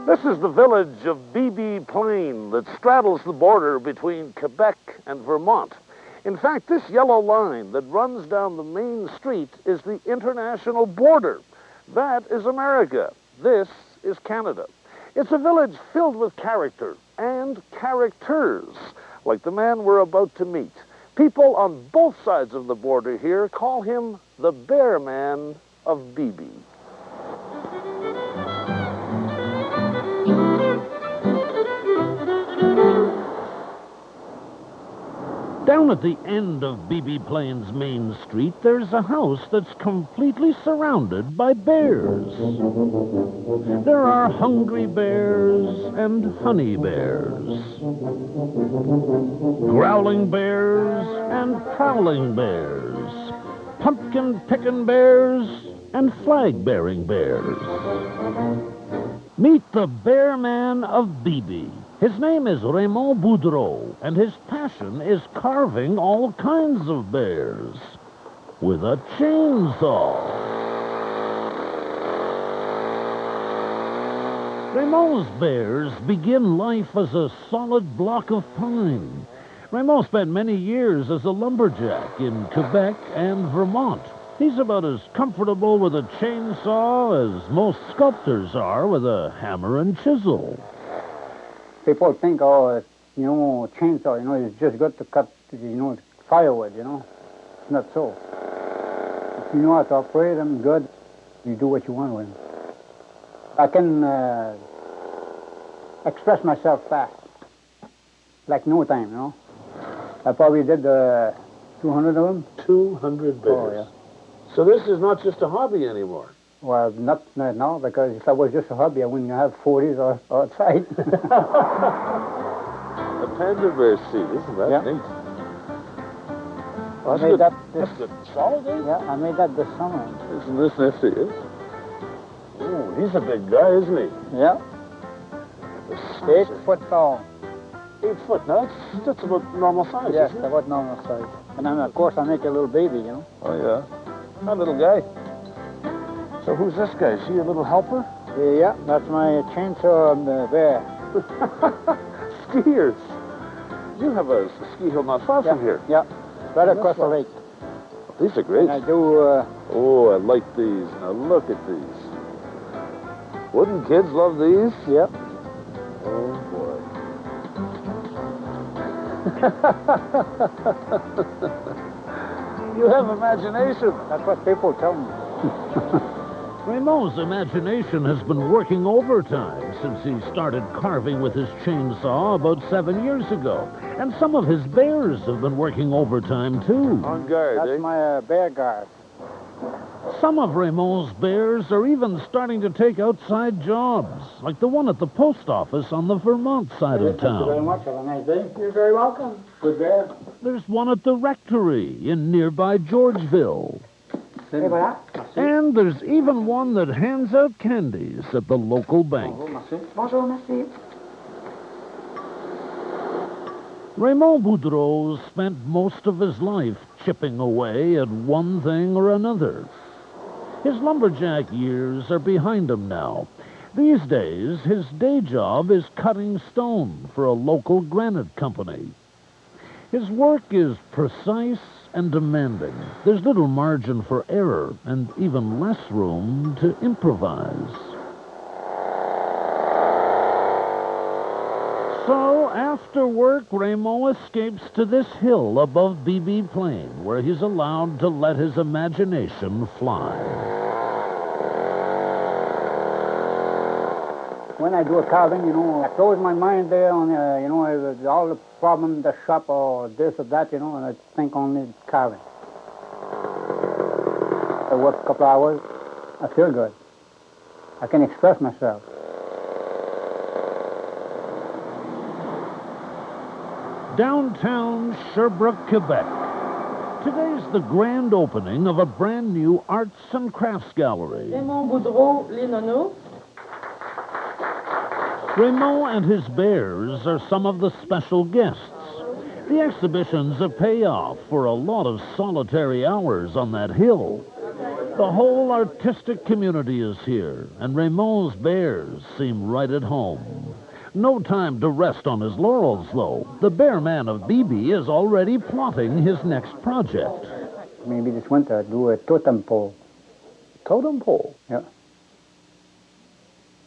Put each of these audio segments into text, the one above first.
This is the village of Beebe Plain that straddles the border between Quebec and Vermont. In fact, this yellow line that runs down the main street is the international border. That is America. This is Canada. It's a village filled with character and characters, like the man we're about to meet. People on both sides of the border here call him the Bear Man of Beebe. Down at the end of Beebe Plain's main street, there's a house that's completely surrounded by bears. There are hungry bears and honey bears, growling bears and prowling bears, pumpkin-picking bears and flag-bearing bears. Meet the Bear Man of Beebe. His name is Raymond Boudreau, and his passion is carving all kinds of bears with a chainsaw. Raymond's bears begin life as a solid block of pine. Raymond spent many years as a lumberjack in Quebec and Vermont. He's about as comfortable with a chainsaw as most sculptors are with a hammer and chisel. People think, chainsaw, it's just good to cut, firewood, It's not so. If you know how to operate them good, you do what you want with them. I can express myself fast, like no time, I probably did 200 of them. 200 bears. Oh, yeah. So this is not just a hobby anymore. Well, not now, because if that was just a hobby, I wouldn't have 40s outside. A panda bear seat, isn't that neat? Well, that's good. Solid, eh? Yeah, I made that this summer. Isn't this nifty, eh? Oh, he's a big guy, isn't he? Yeah. 8 foot tall. 8 foot. Now, that's about normal size, yes, isn't it? about normal size. And then, of course, I make a little baby, Oh, yeah. A little guy. So who's this guy? Is he a little helper? Yeah, that's my chainsaw bear. Skiers. You have a ski hill not far from here. Yeah, right across the lake. These are great. And I do... Oh, I like these. Now look at these. Wouldn't kids love these? Yep. Oh, boy. You have imagination. That's what people tell me. Raymond's imagination has been working overtime since he started carving with his chainsaw about 7 years ago. And some of his bears have been working overtime, too. On guard, That's my bear guard. Some of Raymond's bears are even starting to take outside jobs, like the one at the post office on the Vermont side of town. Thank you very much. Have a nice day. You're very welcome. Good bear. There's one at the rectory in nearby Georgeville. And there's even one that hands out candies at the local bank. Bonjour, merci. Raymond Boudreau spent most of his life chipping away at one thing or another. His lumberjack years are behind him now. These days, his day job is cutting stone for a local granite company. His work is precise and demanding. There's little margin for error and even less room to improvise. So, after work, Raymond escapes to this hill above Beebe Plain, where he's allowed to let his imagination fly. When I do a carving, I close my mind there on, all the problem, the shop or this or that, and I think only carving. I work a couple hours, I feel good. I can express myself. Downtown Sherbrooke, Quebec. Today's the grand opening of a brand new arts and crafts gallery. Raymond Boudreau, Les Nonos. Raymond and his bears are some of the special guests. The exhibition's a payoff for a lot of solitary hours on that hill. The whole artistic community is here, and Raymond's bears seem right at home. No time to rest on his laurels, though. The bear man of Beebe is already plotting his next project. Maybe this winter do a totem pole. Totem pole? Yeah.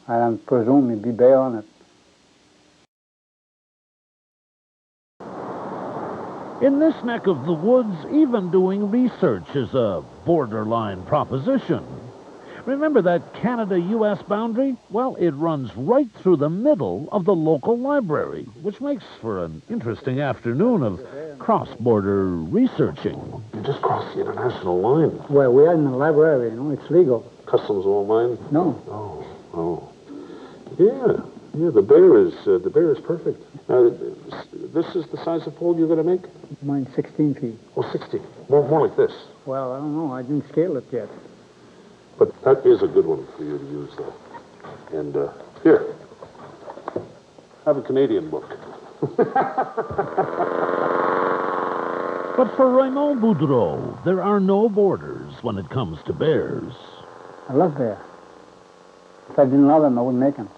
I presume it'd be bear on it. In this neck of the woods, even doing research is a borderline proposition. Remember that Canada-U.S. boundary? Well, it runs right through the middle of the local library, which makes for an interesting afternoon of cross-border researching. You just crossed the international line. Well, we are in the library, you know, it's legal. Customs won't mind? No. Oh. Yeah, the bear is perfect. This is the size of pole you're going to make? Mine's 16 feet. Oh, 16. More like this. Well, I don't know. I didn't scale it yet. But that is a good one for you to use, though. And here, have a Canadian book. But for Raymond Boudreau, there are no borders when it comes to bears. I love bear. If I didn't love them, I wouldn't make them.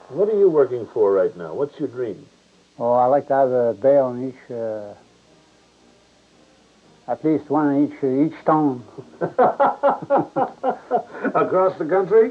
What are you working for right now? What's your dream? Oh, I like to have a bear on each, at least one on each stone. Across the country?